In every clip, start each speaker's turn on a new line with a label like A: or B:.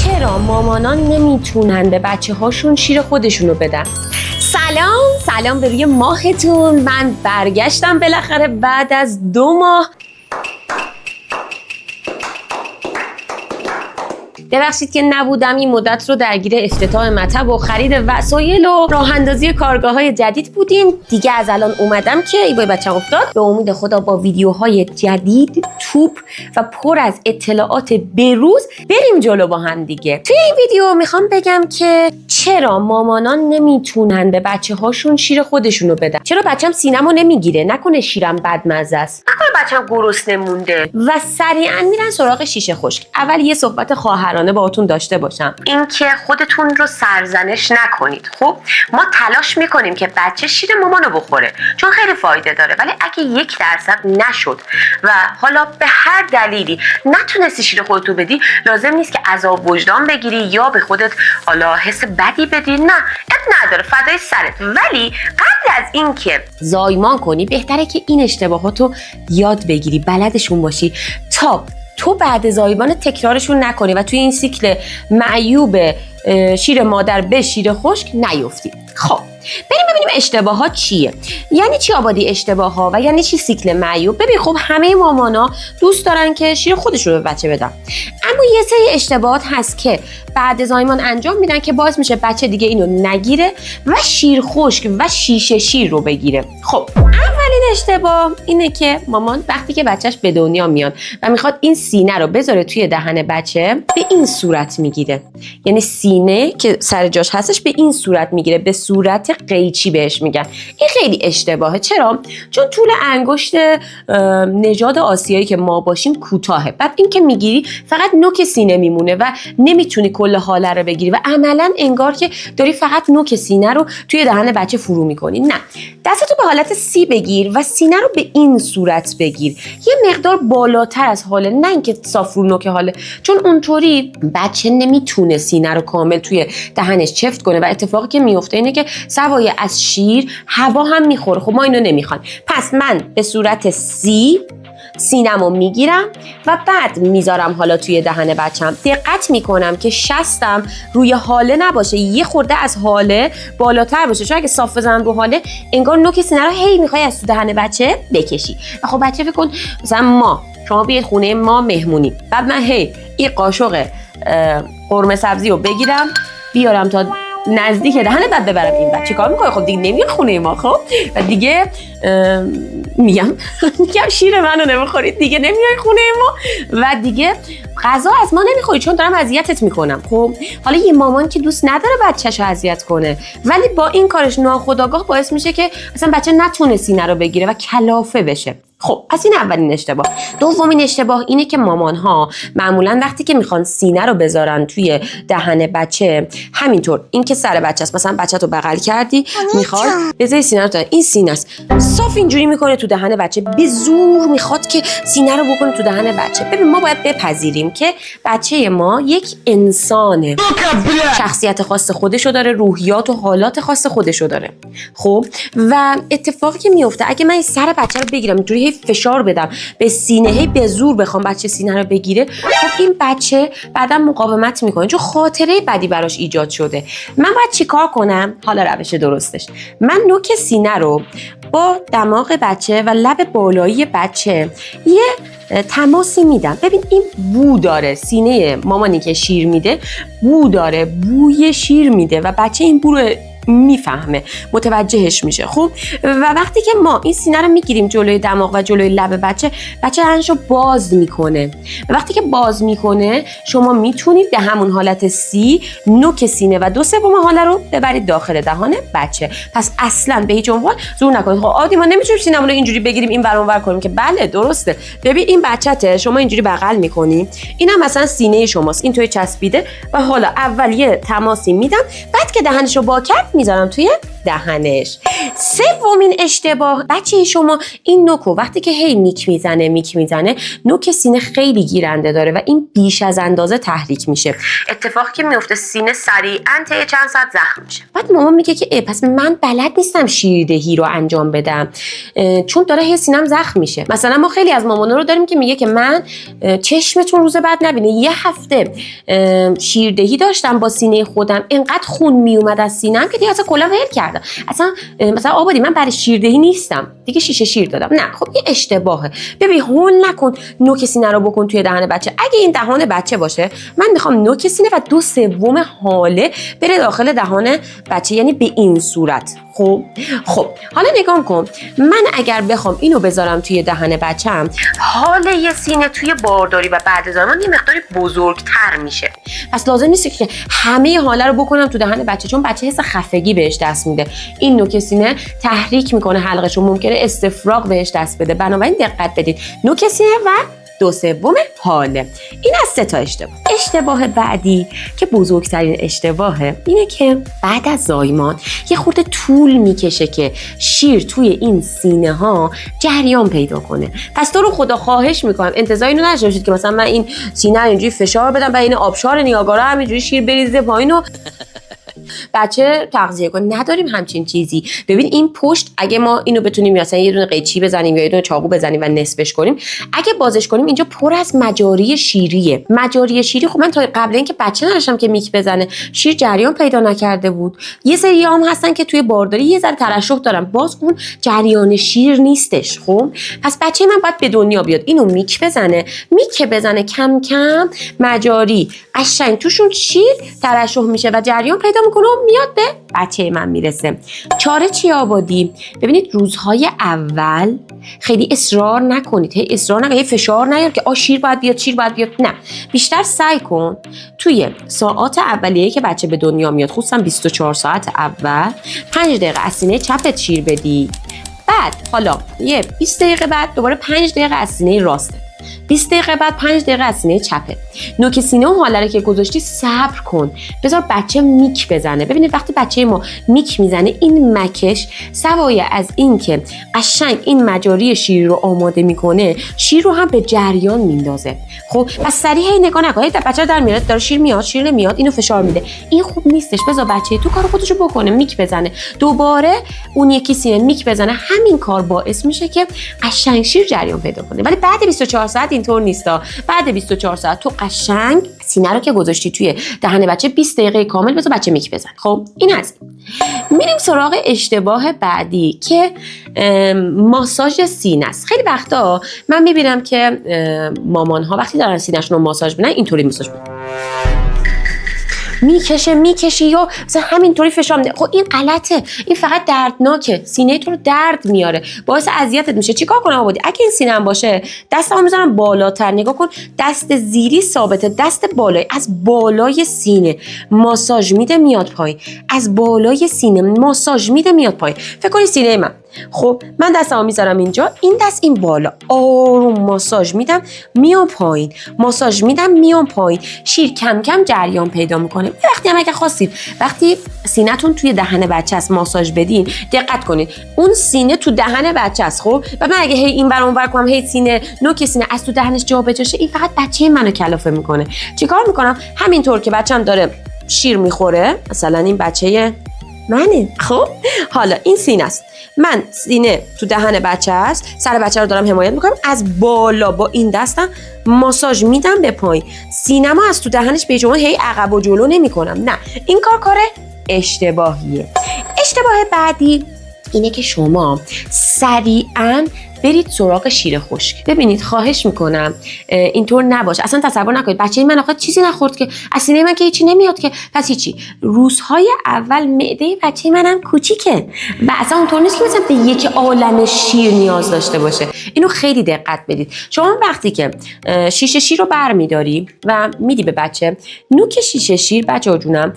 A: چرا مامانان نمیتونن به بچه هاشون شیر خودشونو بدن؟ سلام به روی ماهتون. من برگشتم بالاخره بعد از 2 ماه. ببخشید که نبودم، این مدت رو درگیر افتتاح مطب و خرید وسایل و راه اندازی کارگاه‌های جدید بودیم. دیگه از الان اومدم که ای وای بچه‌م افتاد. به امید خدا با ویدیوهای جدید، توپ و پر از اطلاعات بروز بریم جلو با هم دیگه. توی این ویدیو میخوام بگم که چرا مامانان نمیتونن به بچه‌هاشون شیر خودشونو بدن. چرا بچه‌م سینمو نمیگیره؟ نکنه شیرم بدمزه است. نکنه بچه‌م گرسنه مونده. و سریعا میرن سراغ شیشه خشک. اول یه صحبت خواهرانه باهاتون داشته باشم. اینکه خودتون رو سرزنش نکنید. خب ما تلاش میکنیم که بچه شیر مامانو بخوره چون خیلی فایده داره، ولی اگه 1% نشد و حالا به هر دلیلی نتونستی شیر خودتو بدی، لازم نیست که عذاب وجدان بگیری یا به خودت حالا حس بدی بدی. نه، اب نداره، فدای سرت. ولی قبل از اینکه زایمان کنی بهتره که این اشتباهاتو یاد بگیری، بلدشون باشی تا تو بعد زایمان تکرارشون نکنی و توی این سیکل معیوب شیر مادر به شیر خشک نیفتی. خب بریم ببینیم اشتباهات چیه. یعنی چی آبادی اشتباهات و یعنی چی سیکل معیوب؟ ببین خب همه مامانا دوست دارن که شیر خودشون رو به بچه بدن، اما یه سری اشتباهات هست که بعد زایمان انجام میدن که باعث میشه بچه دیگه اینو نگیره و شیر خشک و شیشه شیر رو بگیره. خب اولین اشتباه اینه که مامان وقتی که بچهش به دنیا میاد و میخواد این سینه رو بذاره توی دهن بچه، به این صورت میگیره. یعنی سینه که سر جاش هستش به این صورت میگیره، به صورت قیچی بهش میگن. این خیلی اشتباهه. چرا؟ چون طول انگشت نژاد آسیایی که ما باشیم کوتاهه. بعد این که میگیری فقط نوک سینه میمونه و نمیتونی کل حاله رو بگیری و عملا انگار که داری فقط نوک سینه رو توی دهن بچه فرو میکنی. نه، دستتو به حالت سی بگیر و سینه رو به این صورت بگیر، یه مقدار بالاتر از حاله، نه اینکه صاف رو نوک حاله، چون اونطوری بچه نمیتونه سینه رو کامل توی دهنش چفت کنه و اتفاقی که میفته اینه که سوای از شیر هوا هم میخوره. خب ما اینو نمیخوایم. پس من به صورت سی سینمو میگیرم و بعد میذارم حالا توی دهن بچم. دقت میکنم که شستم روی حاله نباشه، یه خورده از حاله بالاتر باشه، چون اگه صاف بزنم رو حاله انگار نوک سینه رو هی میخوای از تو دهن بچه بکشی. و خب بچه فکر کن مثلا شما بیاید خونه ما مهمونی، بعد من هی این قاشق قرمه سبزی رو بگیرم بیارم تا نزدیک دهن بعد ببرم این بچه کار میکنه. خب دیگه نمیاد خونه ما. خب و دیگه میگم شیر منو نمیخورید، دیگه نمیای خونه ما و دیگه غذا از ما نمیخوری چون دارم اذیتت میکنم. خب حالا یه مامان که دوست نداره بچه‌شو اذیت کنه، ولی با این کارش ناخودآگاه باعث میشه که اصلا بچه نتونه سینه رو بگیره و کلافه بشه. خب پس این اولین اشتباه. دومین اشتباه اینه که مامان ها معمولا وقتی که میخوان سینه رو بذارن توی دهن بچه، همینطور این که سر بچه است، مثلا بچه تو بغل کردی میخواد بذاری سینه رو تو این سینه است، صاف اینجوری میکنه تو دهن بچه، به زور میخواد که سینه رو بکنه تو دهن بچه. ببین ما باید بپذیریم که بچه ما یک انسانه، شخصیت خاص خودشو داره، روحیات و حالات خاص خودشو داره. خب و اتفاقی که میفته اگه من سر بچه رو بگیرم اینجوری فشار بدم به سینه، هی به زور بخوام بچه سینه رو بگیره، خب این بچه بعدا مقاومت میکنه چون خاطره بدی براش ایجاد شده. من باید چیکار کنم؟ حالا روش درستش، من نوک سینه رو با دماغ بچه و لب بالایی بچه یه تماسی میدم. ببین این بو داره، سینه مامانی که شیر میده بو داره، بوی شیر میده و بچه این بو رو میفهمه، متوجهش میشه. خب و وقتی که ما این سینه رو میگیریم جلوی دماغ و جلوی لب بچه دهنشو باز میکنه و وقتی که باز میکنه شما میتونید به همون حالت سی نوک سینه و 2/3 حاله رو ببرید داخل دهان بچه. پس اصلا به هیچ عنوان زور نکنید. خب عادی ما نمیتونیم سینه‌مون رو اینجوری بگیریم این ور اون ور کنیم که بله درسته. ببین این بچته شما اینجوری بغل میکنی، اینم مثلا سینه شماست، این توی چسبیده و حالا اول یه تماسی میدم، بعد که دهنشو وا کرد میذارم توی دهنش. سومین اشتباه بچه شما این نوکو وقتی که هی میک میزنه نوک سینه خیلی گیرنده داره و این بیش از اندازه تحریک میشه. اتفاقی که میفته سینه سریعا طی چند ساعت زخم میشه. بعد مامان میگه که پس من بلد نیستم شیردهی رو انجام بدم چون داره هی سینم زخم میشه. مثلا ما خیلی از مامانا رو داریم که میگه که من چشمتون روز بعد نبینه، یه هفته شیردهی داشتم با سینه خودم، انقدر خون میومد از سینم که دیگه اصلا کلا ول کردم. اصلا مثلا آبادی من برای شیردهی نیستم دیگه، شیشه شیر دادم. نه خب این اشتباهه. ببین هول نکن نوک سینه رو بکن توی دهن بچه. اگه این دهان بچه باشه من میخوام نوک سینه و 2/3 حاله بره داخل دهان بچه، یعنی به این صورت. خب حالا نگاه کن، من اگر بخوام اینو بذارم توی دهن بچه‌م، حال یه سینه توی بارداری و بعد زمان یه مقداری بزرگتر میشه. پس لازم نیست که همه حاله رو بکنم تو دهن بچه، چون بچه حس خفگی بهش دست میده. این نوک سینه تحریک میکنه حلقش رو، ممکنه استفراغ بهش دست بده. بنابراین دقت بدید، نوک سینه و 2/3 حاله. این از 3 تا اشتباه. اشتباه بعدی که بزرگترین اشتباهه اینه که بعد از زایمان یه خورده طول میکشه که شیر توی این سینه ها جریان پیدا کنه. پس تو رو خدا خواهش میکنم انتظار اینو نداشته باشید که مثلا من این سینه رو اینجوری فشار بدم و این آبشار نیاگارا همینجوری شیر بریزه پایین و بچه تغذیه کن. نداریم همچین چیزی. ببین این پشت اگه ما اینو بتونیم مثلا یه دونه قیچی بزنیم یا یه دونه چاقو بزنیم و نصفش کنیم، اگه بازش کنیم اینجا پر از مجاری شیریه. مجاری شیری خب من تا قبل اینکه بچه نداشتم که میک بزنه شیر جریان پیدا نکرده بود. یه سری هم هستن که توی بارداری یه ذره ترشح دارن، باز اون جریان شیر نیستش. خب پس بچه من باید به دنیا بیاد اینو میک بزنه کم کم مجاری قشنگ توشون شیر ترشح میشه و جریان پیدا میکنه و میاد به بچه من میرسه. چاره چی آبادی؟ ببینید روزهای اول خیلی اصرار نکنید، هی فشار نیار که شیر باید بیاد. نه، بیشتر سعی کن توی ساعات اولیه که بچه به دنیا میاد، خصوصا 24 ساعت اول 5 دقیقه از سینه چپت شیر بدی. بعد حالا یه 20 دقیقه بعد دوباره 5 دقیقه از سینه راسته، 20 دقیقه بعد 5 دقیقه از سینه چپه. نوک سینه و حاله که گذاشتی صبر کن، بذار بچه میک بزنه. ببینید وقتی بچه ما میک میزنه این مکش سوای از این که قشنگ این مجاری شیر رو آماده میکنه، شیر رو هم به جریان میندازه. خب پس سریع نگاه نکنید بچه در میاد داره شیر میاد شیر نمیاد، اینو فشار میده، این خوب نیستش. بذار بچه تو کار خودشو بکنه، میک بزنه، دوباره اون یکی سینه میک بزنه. همین کار باعث میشه که قشنگ شیر جریان پیدا کنه. ولی بعد 24 ساعت اینطور نیستا. بعد 24 ساعت تو قشنگ سینه رو که گذاشتی توی دهن بچه 20 دقیقه کامل بذار بچه میک بزن. خب این از میریم سراغ اشتباه بعدی که ماساژ سینه است. خیلی وقتا من میبینم که مامان ها وقتی دارن سینه‌شون رو ماساژ میکنن اینطوری ماساژ میکنن، میکشی یا مثلا همینطوری فشار میده. خب این غلطه، این فقط دردناکه، سینه تو رو درد میاره، باعث اذیتت میشه. چیکار کنم آبادی؟ اگه این سینه‌ام باشه دستمو میذارم بالاتر، نگاه کن دست زیری ثابته، دست بالایی از بالای سینه ماساژ میده میاد پایین، از بالای سینه ماساژ میده میاد پایین. فکر کنی سینه من، خب من دستمو میذارم اینجا، این دست این بالا، آروم ماساژ میدم میام پایین، ماساژ میدم میام پایین، شیر کم کم جریان پیدا میکنه. وقتی هم اگه خواستید وقتی سینه‌تون توی دهن بچه است ماساژ بدین، دقت کنید اون سینه تو دهن بچه است. خب و من اگه هی این ور اون ور کنم، هی سینه نوک سینه از تو دهنش جا بجاشه، این فقط بچه منو کلافه میکنه. چیکار میکنم؟ همینطور که بچه‌م داره شیر میخوره، مثلا این بچه منه، خب حالا این سینه است، من سینه تو دهن بچه است، سر بچه رو دارم حمایت میکنم، از بالا با این دستم ماساژ میدم به پایین، سینه‌مو از تو دهنش به جمع هی عقب و جلو نمیکنم. نه، این کار اشتباهیه. اشتباه بعدی اینه که شما سریعاً برید سراغ شیر خشک. ببینید خواهش میکنم اینطور نباشه. اصلا تصور نکنید بچه من آخه چیزی نخورد که از سینه من که هیچی نمیاد که پس هیچی. روزهای اول معده بچه منم کوچیکه و اصلا اونطور نیست که مثلا به یک عالم شیر نیاز داشته باشه. اینو خیلی دقت بدید. شما وقتی که شیشه شیر رو برمیداری و میدی به بچه، نوک شیشه شیر بچه‌ها جونم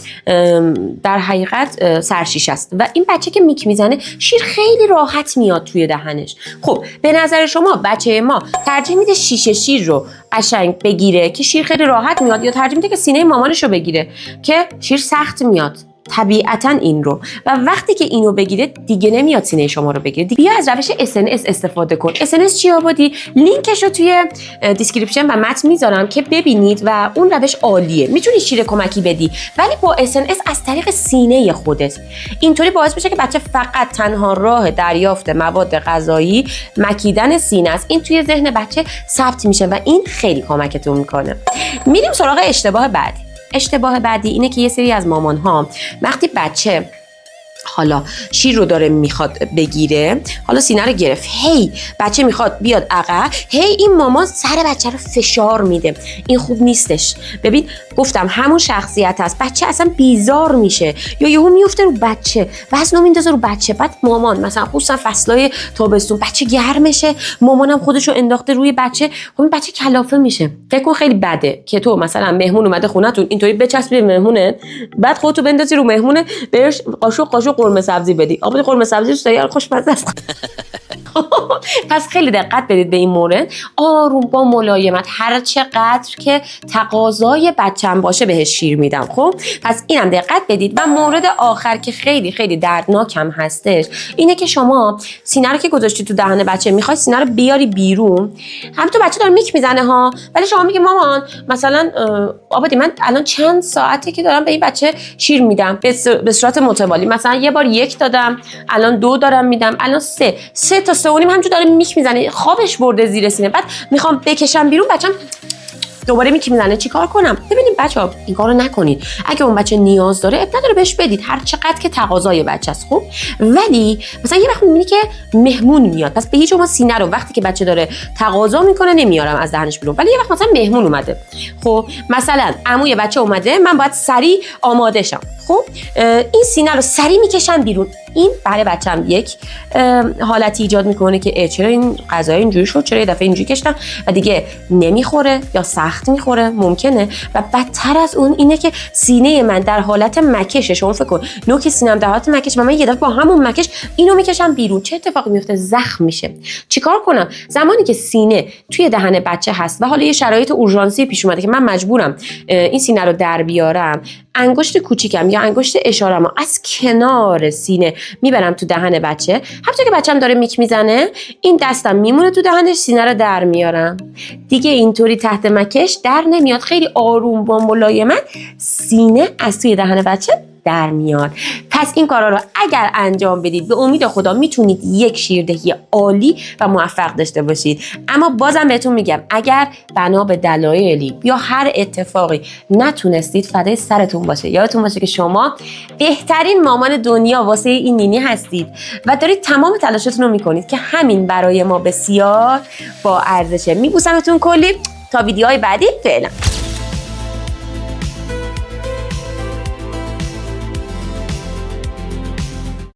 A: در حقیقت سرشیشه است و این بچه که میک میزنه شیر خیلی راحت میاد توی دهنش. خب به نظر شما بچه ما ترجیح میده شیشه شیر رو قشنگ بگیره که شیر خیلی راحت میاد، یا ترجیح میده که سینه مامانش رو بگیره که شیر سخت میاد؟ طبیعتا این رو و وقتی که اینو بگیره دیگه نمیاد سینه شما رو بگیره. بیا از روش SNS استفاده کن. SNS چی آبادی؟ لینکش رو توی دیسکریپشن و متن میذارم که ببینید و اون روش عالیه. میتونی شیر کمکی بدی ولی با SNS از طریق سینه خودت. اینطوری باعث میشه که بچه فقط تنها راه دریافت مواد غذایی مکیدن سینه است. این توی ذهن بچه ثبت میشه و این خیلی کمکتون میکنه. میریم سراغ اشتباه بعدی. اشتباه بعدی اینه که یه سری از مامان‌ها وقتی بچه حالا شیر رو داره میخواد بگیره، حالا سینه رو گرفت، هی بچه میخواد بیاد عقب، هی این مامان سر بچه رو فشار میده. این خوب نیستش. ببین گفتم همون شخصیت هست، بچه اصلا بیزار میشه یا یهو میفته رو بچه، وزنو میندازه رو بچه. بعد مامان مثلا خصوصا فصلای تابستون بچه گرمشه، مامانم خودشو انداخته روی بچه، خب بچه کلافه میشه. فکر کن خیلی بده که تو مثلا مهمون اومده خونتون اینطوری بچسبی به مهمونه، بعد خودتو بندازی رو مهمونه، بهش قاشق قرمه سبزی بدی. آب قرمه سبزی رو سیار خوشمزه است. پس خیلی دقت بدید به این مورد. آروم با ملایمت، هر چقدر که تقاضای بچه‌م باشه بهش شیر میدم. خب پس اینم دقت بدید. و مورد آخر که خیلی خیلی دردناکم هستش اینه که شما سینه رو که گذاشتی تو دهن بچه، میخوای سینه رو بیاری بیرون، هم تو بچه داره میک میزنه ها، ولی شما میگی مامان مثلا آبادی من الان چند ساعته که دارم به این بچه شیر میدم به صورت متوالی، مثلا یه بار 1 دادم، الان 2 دارم میدم، الان 3 تا 3 و نیم همونجور داره میک میزنه، خوابش برده زیر سینه، بعد میخوام بکشم بیرون بچم دوباره میکی میزنه. چیکار کنم؟ ببینید بچه‌ها این کارو نکنید. اگه اون بچه نیاز داره اب نداره بهش بدید هر چقدر که تقاضای بچه است. خب ولی مثلا یه وقت میبینی که مهمون میاد، پس به هیچ عنوان سینه رو وقتی که بچه داره تقاضا میکنه نمیارم از دهنش بیرون. ولی یه وقت مثلا مهمون اومده، خب مثلا عموی بچه اومده، من باید سریع آماده شم، خب این سینه رو سریع میکشم بیرون. این برای بچه‌م یک حالتی ایجاد میکنه که چرا این غذا اینجوری شد، چرا یه دفعه اینجوری کشتم و دیگه نمیخوره یا سخت میخوره ممکنه. و بدتر از اون اینه که سینه من در حالت مکشه، شما فکر کن نوک سینه‌ام در حالت مکش، من یه دفعه با همون مکش اینو میکشم بیرون، چه اتفاقی میفته؟ زخم میشه. چیکار کنم؟ زمانی که سینه توی دهن بچه هست و حالا یه شرایط اورژانسی پیش اومده که من مجبورم این سینه رو در بیارم، انگشت کوچیکم یا انگشت اشاره‌مو از کنار سینه میبرم تو دهن بچه، همونطور که بچه‌م داره میک میزنه این دستم میمونه تو دهنش، سینه رو در میارم. دیگه اینطوری تحت مکش در نمیاد، خیلی آروم با ملایمت سینه از توی دهن بچه در میاد. پس این کارا رو اگر انجام بدید به امید خدا میتونید یک شیردهی عالی و موفق داشته باشید. اما بازم بهتون میگم اگر بنا به دلایلی یا هر اتفاقی نتونستید فدای سرتون باشه. یادتون باشه که شما بهترین مامان دنیا واسه این نینی هستید و دارید تمام تلاشتون رو میکنید که همین برای ما بسیار با ارزشه. میبوسمتون کلی تا ویدیوهای بعدی. فعلا